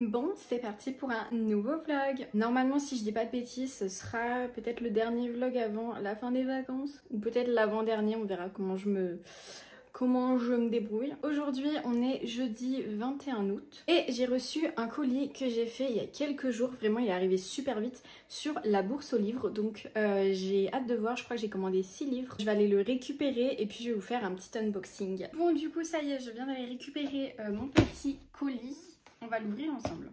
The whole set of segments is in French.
Bon, c'est parti pour un nouveau vlog. Normalement, si je dis pas de bêtises, ce sera peut-être le dernier vlog avant la fin des vacances. Ou peut-être l'avant-dernier, on verra comment je me débrouille. Aujourd'hui, on est jeudi 21 août. Et j'ai reçu un colis que j'ai fait il y a quelques jours. Vraiment, il est arrivé super vite sur la bourse aux livres. Donc j'ai hâte de voir, je crois que j'ai commandé 6 livres. Je vais aller le récupérer et puis je vais vous faire un petit unboxing. Bon, du coup, ça y est, je viens d'aller récupérer mon petit colis. On va l'ouvrir ensemble.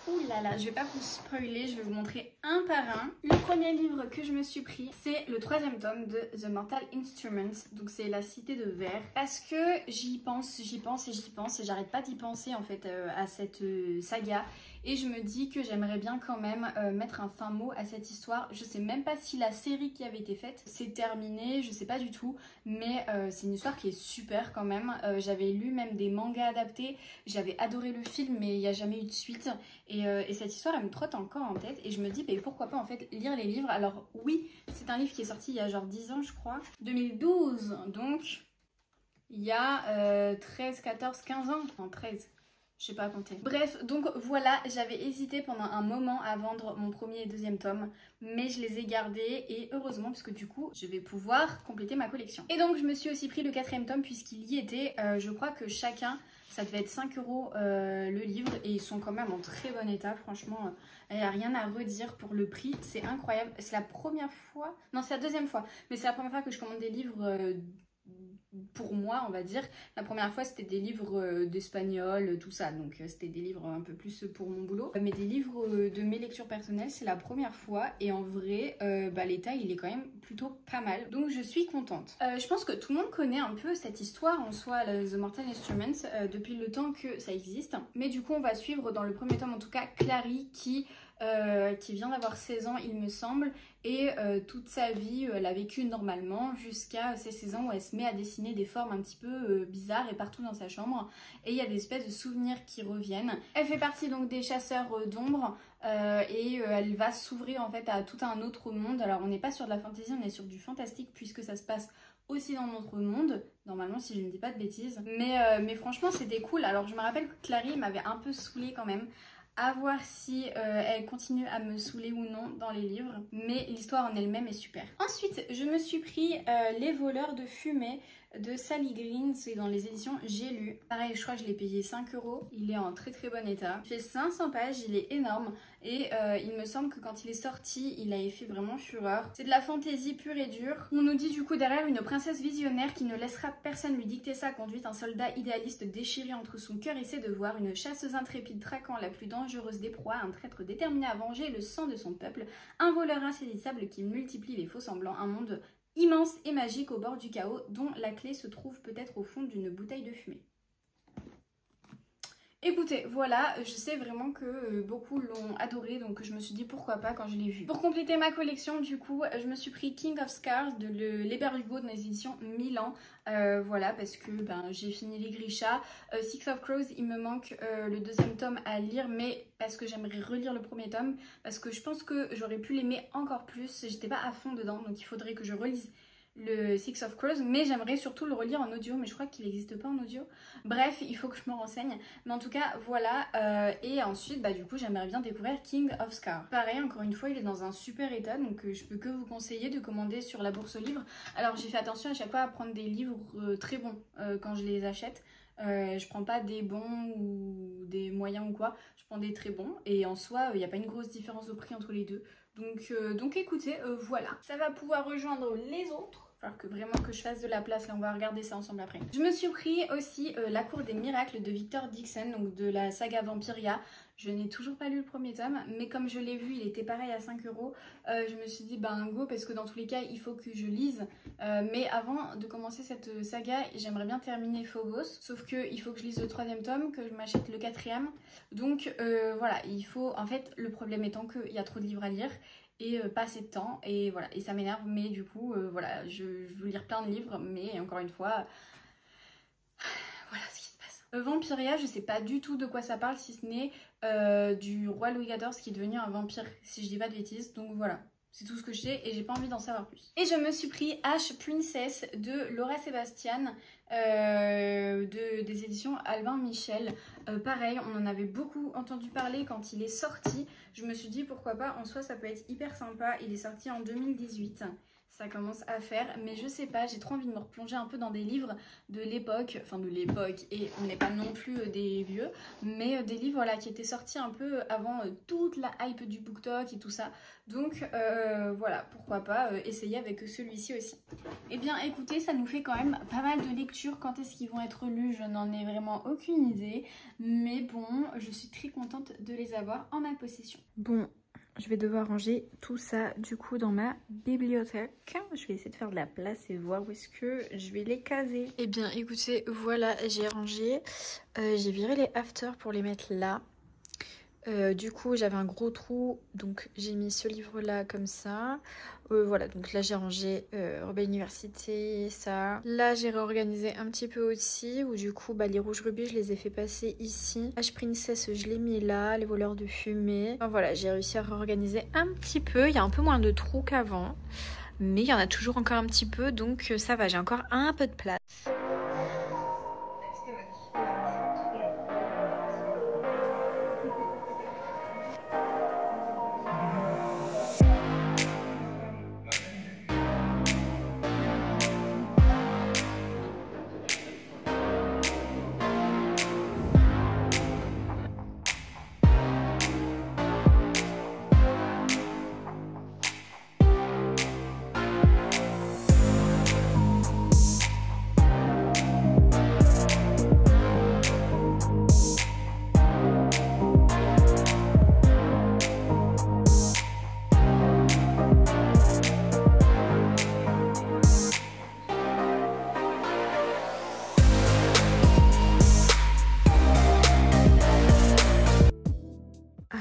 Ouh là là, je vais pas vous spoiler, je vais vous montrer un par un. Le premier livre que je me suis pris, c'est le 3e tome de The Mortal Instruments. Donc c'est La Cité de Verre. Parce que j'y pense et j'arrête pas d'y penser en fait à cette saga. Et je me dis que j'aimerais bien quand même mettre un fin mot à cette histoire. Je sais même pas si la série qui avait été faite s'est terminée, je sais pas du tout. Mais c'est une histoire qui est super quand même. J'avais lu même des mangas adaptés. J'avais adoré le film mais il n'y a jamais eu de suite. Et cette histoire elle me trotte encore en tête. Et je me dis mais pourquoi pas en fait lire les livres. Alors oui, c'est un livre qui est sorti il y a genre 10 ans je crois. 2012 donc il y a 13, 14, 15 ans. Non 13. Je sais pas compter. Bref, donc voilà, j'avais hésité pendant un moment à vendre mon premier et deuxième tome, mais je les ai gardés et heureusement puisque du coup, je vais pouvoir compléter ma collection. Et donc je me suis aussi pris le 4e tome puisqu'il y était, je crois que chacun, ça devait être 5 € le livre et ils sont quand même en très bon état, franchement, il n'y a rien à redire pour le prix, c'est incroyable. C'est la première fois, non c'est la deuxième fois, mais c'est la première fois que je commande des livres pour moi on va dire. La première fois c'était des livres d'espagnol, tout ça, donc c'était des livres un peu plus pour mon boulot, mais des livres de mes lectures personnelles c'est la première fois et en vrai l'état il est quand même plutôt pas mal, donc je suis contente. Je pense que tout le monde connaît un peu cette histoire en soi, The Mortal Instruments, depuis le temps que ça existe, mais du coup on va suivre dans le premier tome en tout cas Clary qui vient d'avoir 16 ans il me semble, et toute sa vie elle a vécu normalement jusqu'à ses 16 ans où elle se met à dessiner des formes un petit peu bizarres et partout dans sa chambre, et il y a des espèces de souvenirs qui reviennent. Elle fait partie donc des chasseurs d'ombre et elle va s'ouvrir en fait à tout un autre monde. Alors on n'est pas sur de la fantasy, on est sur du fantastique puisque ça se passe aussi dans notre monde, normalement si je ne dis pas de bêtises, mais franchement c'était cool. Alors je me rappelle que Clary m'avait un peu saoulée quand même, à voir si elle continue à me saouler ou non dans les livres, mais l'histoire en elle-même est super. Ensuite, je me suis pris Les voleurs de fumée de Sally Green, c'est dans les éditions J'ai lu. Pareil, je crois que je l'ai payé 5 €, il est en très très bon état. Il fait 500 pages, il est énorme et il me semble que quand il est sorti, il avait fait vraiment fureur. C'est de la fantaisie pure et dure. On nous dit du coup derrière une princesse visionnaire qui ne laissera personne lui dicter sa conduite, un soldat idéaliste déchiré entre son cœur et ses devoirs, une chasseuse intrépide traquant la plus dangereuse des proies, un traître déterminé à venger le sang de son peuple, un voleur insaisissable qui multiplie les faux semblants, un monde immense et magique au bord du chaos dont la clé se trouve peut-être au fond d'une bouteille de fumée. Écoutez, voilà, je sais vraiment que beaucoup l'ont adoré, donc je me suis dit pourquoi pas quand je l'ai vu. Pour compléter ma collection, du coup, je me suis pris King of Scars de l'Hébert Hugo dans les éditions Milan. Voilà, parce que j'ai fini les Grisha. Six of Crows, il me manque le 2e tome à lire, mais parce que j'aimerais relire le 1er tome, parce que je pense que j'aurais pu l'aimer encore plus. J'étais pas à fond dedans, donc il faudrait que je relise le Six of Crows, mais j'aimerais surtout le relire en audio, mais je crois qu'il n'existe pas en audio. Bref, il faut que je me renseigne, mais en tout cas voilà. Et ensuite du coup j'aimerais bien découvrir King of Scars. Pareil, encore une fois il est dans un super état, donc je peux que vous conseiller de commander sur la bourse aux livres. Alors j'ai fait attention à chaque fois à prendre des livres très bons quand je les achète. Je prends pas des bons ou des moyens ou quoi, je prends des très bons, et en soi il n'y a pas une grosse différence de prix entre les deux. Donc écoutez, voilà, ça va pouvoir rejoindre les autres. Alors que vraiment que je fasse de la place, là on va regarder ça ensemble après. Je me suis pris aussi La Cour des Miracles de Victor Dixon, donc de la saga Vampiria. Je n'ai toujours pas lu le 1er tome, mais comme je l'ai vu, il était pareil à 5 €. Je me suis dit go, parce que dans tous les cas il faut que je lise. Mais avant de commencer cette saga, j'aimerais bien terminer Phobos, sauf que il faut que je lise le 3e tome, que je m'achète le 4e. Donc voilà, il faut, en fait le problème étant qu'il y a trop de livres à lire et pas assez de temps, et voilà, et ça m'énerve, mais du coup voilà, je veux lire plein de livres, mais encore une fois voilà ce qui se passe. Vampiria, je sais pas du tout de quoi ça parle, si ce n'est du roi Louis XIV qui est devenu un vampire, si je dis pas de bêtises, donc voilà. C'est tout ce que je sais et j'ai pas envie d'en savoir plus. Et je me suis pris H Princess de Laura Sébastien des éditions Albin Michel. Pareil, on en avait beaucoup entendu parler quand il est sorti. Je me suis dit pourquoi pas, en soi ça peut être hyper sympa. Il est sorti en 2018. Ça commence à faire, mais je sais pas, j'ai trop envie de me replonger un peu dans des livres de l'époque, enfin de l'époque, et on n'est pas non plus des vieux, mais des livres voilà, qui étaient sortis un peu avant toute la hype du BookTok et tout ça. Donc voilà, pourquoi pas essayer avec celui-ci aussi. Eh bien écoutez, ça nous fait quand même pas mal de lectures. Quand est-ce qu'ils vont être lus, je n'en ai vraiment aucune idée, mais bon, je suis très contente de les avoir en ma possession. Bon. Je vais devoir ranger tout ça du coup dans ma bibliothèque. Je vais essayer de faire de la place et voir où est-ce que je vais les caser. Eh bien écoutez, voilà, j'ai rangé. J'ai viré les afters pour les mettre là. Du coup j'avais un gros trou, donc j'ai mis ce livre là comme ça. Voilà, donc là j'ai rangé Rebelle Université, ça. Là j'ai réorganisé un petit peu aussi, où du coup bah, les rouges rubis je les ai fait passer ici. H Princess je l'ai mis là, les voleurs de fumée. Enfin, voilà, j'ai réussi à réorganiser un petit peu. Il y a un peu moins de trous qu'avant, mais il y en a toujours encore un petit peu, donc ça va, j'ai encore un peu de place.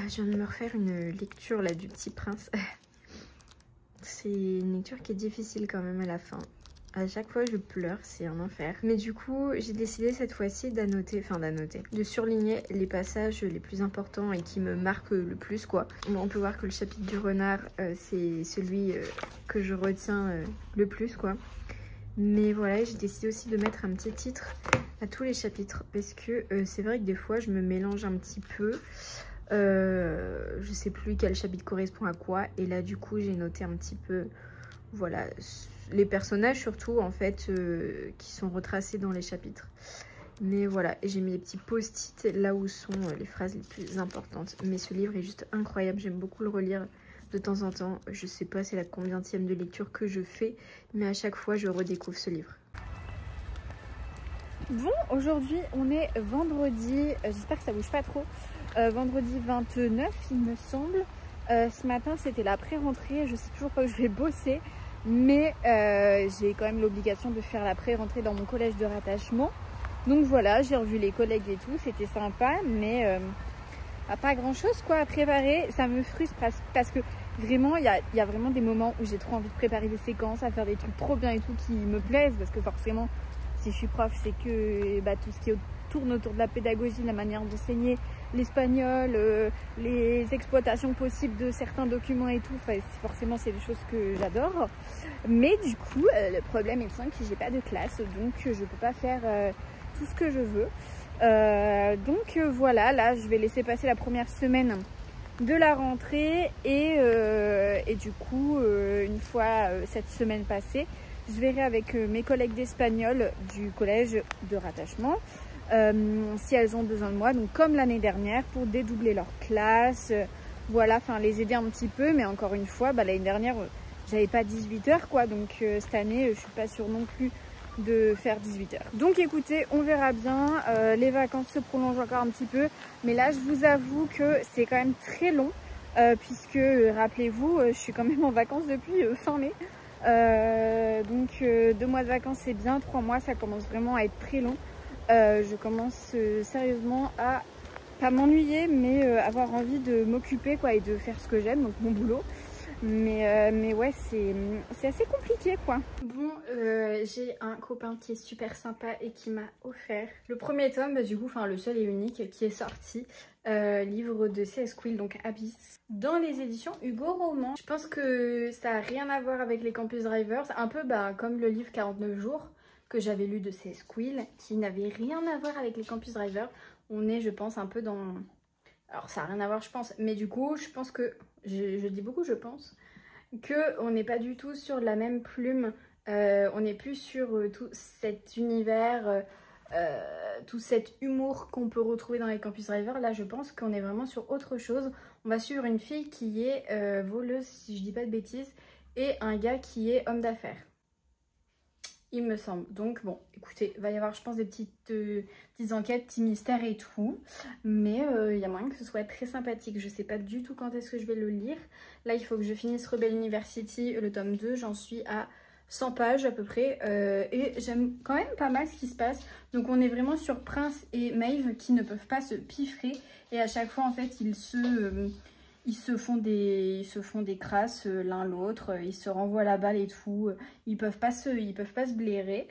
Je viens de me refaire une lecture là du Petit Prince. C'est une lecture qui est difficile quand même à la fin. À chaque fois je pleure, c'est un enfer. Mais du coup j'ai décidé cette fois-ci de surligner les passages les plus importants et qui me marquent le plus quoi. On peut voir que le chapitre du renard c'est celui que je retiens le plus quoi. Mais voilà, j'ai décidé aussi de mettre un petit titre à tous les chapitres parce que c'est vrai que des fois je me mélange un petit peu. Je sais plus quel chapitre correspond à quoi, et là du coup j'ai noté un petit peu voilà les personnages surtout en fait qui sont retracés dans les chapitres. Mais voilà, j'ai mis les petits post-it là où sont les phrases les plus importantes. Mais ce livre est juste incroyable, j'aime beaucoup le relire de temps en temps. Je sais pas c'est la combienième de lecture que je fais, mais à chaque fois je redécouvre ce livre. Bon, aujourd'hui on est vendredi, j'espère que ça bouge pas trop. Vendredi 29 il me semble. Ce matin c'était la pré-rentrée, je sais toujours pas où je vais bosser, mais j'ai quand même l'obligation de faire la pré-rentrée dans mon collège de rattachement. Donc voilà, j'ai revu les collègues et tout, c'était sympa, mais pas grand chose quoi à préparer. Ça me frustre parce que vraiment il y a vraiment des moments où j'ai trop envie de préparer des séquences, à faire des trucs trop bien et tout qui me plaisent, parce que forcément si je suis prof c'est que tout ce qui tourne autour de la pédagogie, la manière d'enseigner l'espagnol, les exploitations possibles de certains documents et tout, forcément c'est des choses que j'adore. Mais du coup le problème est que j'ai pas de classe, donc je peux pas faire tout ce que je veux. Donc voilà, là je vais laisser passer la première semaine de la rentrée et du coup une fois cette semaine passée, je verrai avec mes collègues d'espagnol du collège de rattachement si elles ont besoin de moi, donc comme l'année dernière, pour dédoubler leur classe, voilà, enfin les aider un petit peu. Mais encore une fois, l'année dernière j'avais pas 18 heures quoi, donc cette année je suis pas sûre non plus de faire 18 heures. Donc écoutez, on verra bien. Les vacances se prolongent encore un petit peu, mais là je vous avoue que c'est quand même très long puisque rappelez-vous je suis quand même en vacances depuis fin mai. Donc 2 mois de vacances c'est bien, 3 mois ça commence vraiment à être très long. Je commence sérieusement à pas m'ennuyer, mais avoir envie de m'occuper quoi et de faire ce que j'aime, donc mon boulot. Mais ouais, c'est assez compliqué quoi. Bon, j'ai un copain qui est super sympa et qui m'a offert le premier tome, du coup, enfin le seul et unique qui est sorti livre de C.S. Quill, donc Abyss, dans les éditions Hugo Roman. Je pense que ça n'a rien à voir avec les Campus Drivers, un peu comme le livre 49 jours que j'avais lu de C.S. Quill, qui n'avait rien à voir avec les Campus Drivers. On est, je pense, un peu dans... Alors ça n'a rien à voir, je pense, mais du coup, je pense que... Je dis beaucoup, je pense, qu'on n'est pas du tout sur la même plume. On n'est plus sur tout cet univers... tout cet humour qu'on peut retrouver dans les Campus Drivers. Là je pense qu'on est vraiment sur autre chose. On va suivre une fille qui est voleuse, si je dis pas de bêtises, et un gars qui est homme d'affaires, il me semble. Donc bon, écoutez, il va y avoir je pense des petites enquêtes, petits mystères et tout, mais il y a moyen que ce soit très sympathique. Je sais pas du tout quand est-ce que je vais le lire. Là il faut que je finisse Rebel University, le tome 2, j'en suis à 100 pages à peu près, et j'aime quand même pas mal ce qui se passe. Donc on est vraiment sur Prince et Maeve qui ne peuvent pas se piffrer, et à chaque fois en fait ils se font des crasses l'un l'autre, ils se renvoient la balle et tout, ils peuvent pas se blairer.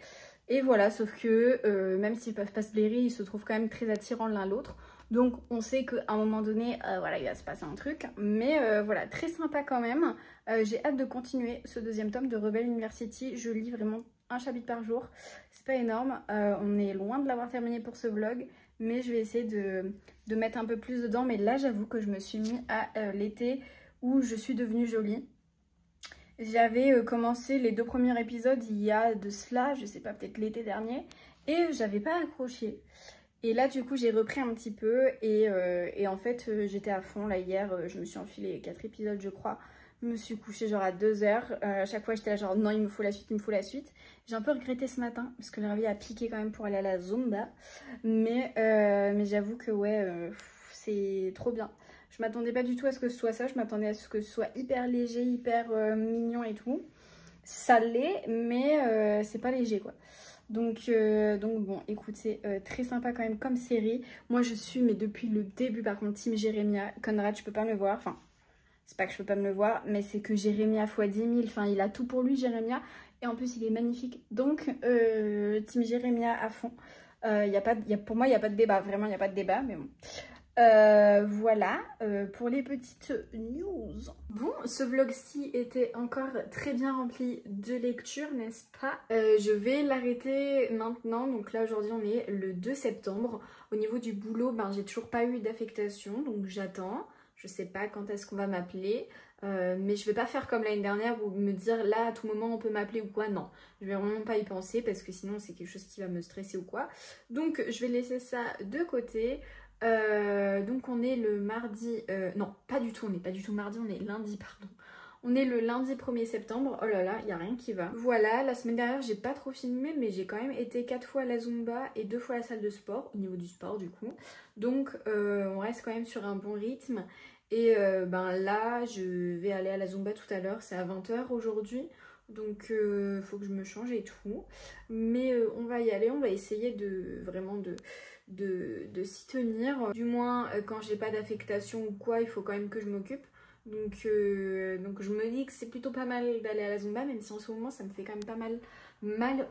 Et voilà, sauf que même s'ils peuvent pas se blairer, ils se trouvent quand même très attirants l'un l'autre. Donc on sait qu'à un moment donné, voilà, il va se passer un truc. Mais voilà, très sympa quand même. J'ai hâte de continuer ce deuxième tome de Rebel University. Je lis vraiment un chapitre par jour. C'est pas énorme. On est loin de l'avoir terminé pour ce vlog. Mais je vais essayer de mettre un peu plus dedans. Mais là, j'avoue que je me suis mis à l'été où je suis devenue jolie. J'avais commencé les 2 premiers épisodes il y a de cela, je sais pas, peut-être l'été dernier. Et j'avais pas accroché. Et là du coup j'ai repris un petit peu et en fait j'étais à fond. Là hier je me suis enfilé 4 épisodes je crois. Je me suis couchée genre à 2 h. À chaque fois j'étais là genre non il me faut la suite, il me faut la suite. J'ai un peu regretté ce matin parce que le réveil a piqué quand même pour aller à la Zumba. Mais j'avoue que ouais c'est trop bien. Je m'attendais pas du tout à ce que ce soit ça. Je m'attendais à ce que ce soit hyper léger, hyper mignon et tout. Ça l'est mais c'est pas léger quoi. Donc bon, écoutez, très sympa quand même comme série. Moi je suis, mais depuis le début par contre, team Jérémia. Conrad, je peux pas me le voir, enfin, c'est pas que je peux pas me le voir, mais c'est que Jérémia x 10 000, enfin, il a tout pour lui, Jérémia. Et en plus, il est magnifique. Donc, team Jérémia à fond. Pour moi, il n'y a pas de débat, vraiment, il n'y a pas de débat, mais bon. Voilà pour les petites news. Bon, ce vlog-ci était encore très bien rempli de lecture, n'est-ce pas? Je vais l'arrêter maintenant. Donc là aujourd'hui on est le 2 septembre. Au niveau du boulot, j'ai toujours pas eu d'affectation, donc j'attends. Je sais pas quand est-ce qu'on va m'appeler. Mais je vais pas faire comme l'année dernière où me dire là à tout moment on peut m'appeler ou quoi. Non, je vais vraiment pas y penser parce que sinon c'est quelque chose qui va me stresser ou quoi. Donc je vais laisser ça de côté. Donc on est le mardi, non pas du tout, on n'est pas du tout mardi, on est lundi pardon. On est le lundi 1er septembre, oh là là, il n'y a rien qui va. Voilà, la semaine dernière j'ai pas trop filmé mais j'ai quand même été 4 fois à la Zumba et 2 fois à la salle de sport, au niveau du sport du coup. Donc on reste quand même sur un bon rythme. Et là je vais aller à la Zumba tout à l'heure, c'est à 20 h aujourd'hui. Donc faut que je me change et tout. Mais on va y aller, on va essayer de vraiment de s'y tenir. Du moins quand j'ai pas d'affectation ou quoi, il faut quand même que je m'occupe. Donc je me dis que c'est plutôt pas mal d'aller à la Zumba, même si en ce moment ça me fait quand même pas mal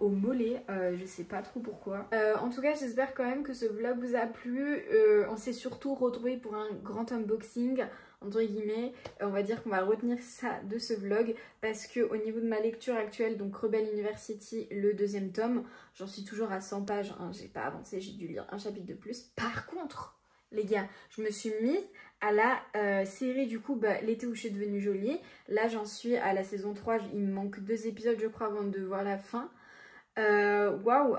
au mollet, je sais pas trop pourquoi. En tout cas j'espère quand même que ce vlog vous a plu. On s'est surtout retrouvés pour un grand unboxing entre guillemets. On va dire qu'on va retenir ça de ce vlog parce que au niveau de ma lecture actuelle, donc Rebel University, le 2e tome, j'en suis toujours à 100 pages, hein, j'ai pas avancé, j'ai dû lire un chapitre de plus. Par contre les gars, je me suis mise à la série du coup l'été où je suis devenue jolie. Là j'en suis à la saison 3, il me manque 2 épisodes je crois avant de voir la fin. Waouh,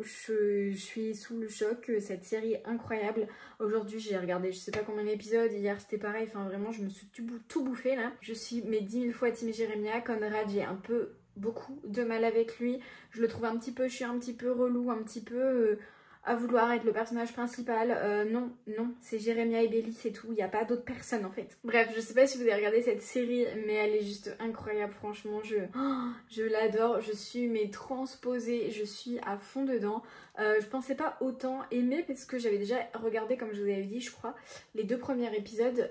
je suis sous le choc, cette série est incroyable. Aujourd'hui j'ai regardé je sais pas combien d'épisodes, hier c'était pareil, enfin vraiment je me suis tout bouffé là. Je suis mais 10 000 fois team Jérémia. Conrad j'ai un peu beaucoup de mal avec lui, je le trouve un petit peu chiant, un petit peu relou, un petit peu... à vouloir être le personnage principal. Non, c'est Jérémia et Belly, c'est tout. Il n'y a pas d'autres personnes en fait. Bref, je sais pas si vous avez regardé cette série, mais elle est juste incroyable, franchement. Je l'adore, je suis transposée, je suis à fond dedans. Je pensais pas autant aimer parce que j'avais déjà regardé, comme je vous avais dit, je crois, les 2 premiers épisodes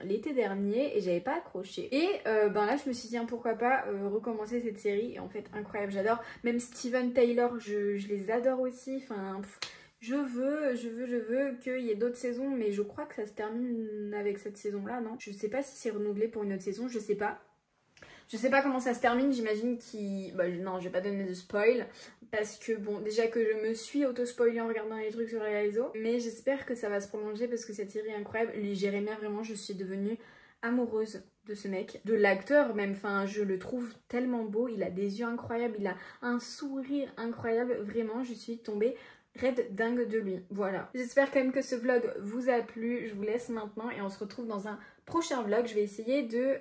l'été dernier et j'avais pas accroché. Et là, je me suis dit, pourquoi pas recommencer cette série. Et en fait, incroyable, j'adore. Même Steven Taylor, je les adore aussi. Enfin, Je veux qu'il y ait d'autres saisons, mais je crois que ça se termine avec cette saison-là, non? Je sais pas si c'est renouvelé pour une autre saison, je sais pas. Je sais pas comment ça se termine, j'imagine qu'il... Bah non, je vais pas donner de spoil, parce que bon, déjà que je me suis auto-spoilée en regardant les trucs sur les réseaux, mais j'espère que ça va se prolonger parce que cette série est incroyable. Jérémia, vraiment, je suis devenue amoureuse de ce mec, de l'acteur même, enfin je le trouve tellement beau, il a des yeux incroyables, il a un sourire incroyable, vraiment je suis tombée raide dingue de lui, voilà. J'espère quand même que ce vlog vous a plu, je vous laisse maintenant et on se retrouve dans un prochain vlog. Je vais essayer de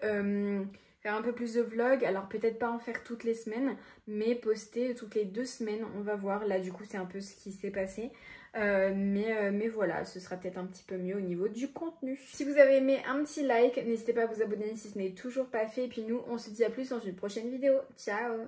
faire un peu plus de vlogs, alors peut-être pas en faire toutes les semaines, mais poster toutes les 2 semaines, on va voir. Là du coup c'est un peu ce qui s'est passé. Mais voilà, ce sera peut-être un petit peu mieux au niveau du contenu. Si vous avez aimé, un petit like, n'hésitez pas à vous abonner si ce n'est toujours pas fait. Et puis nous, on se dit à plus dans une prochaine vidéo. Ciao!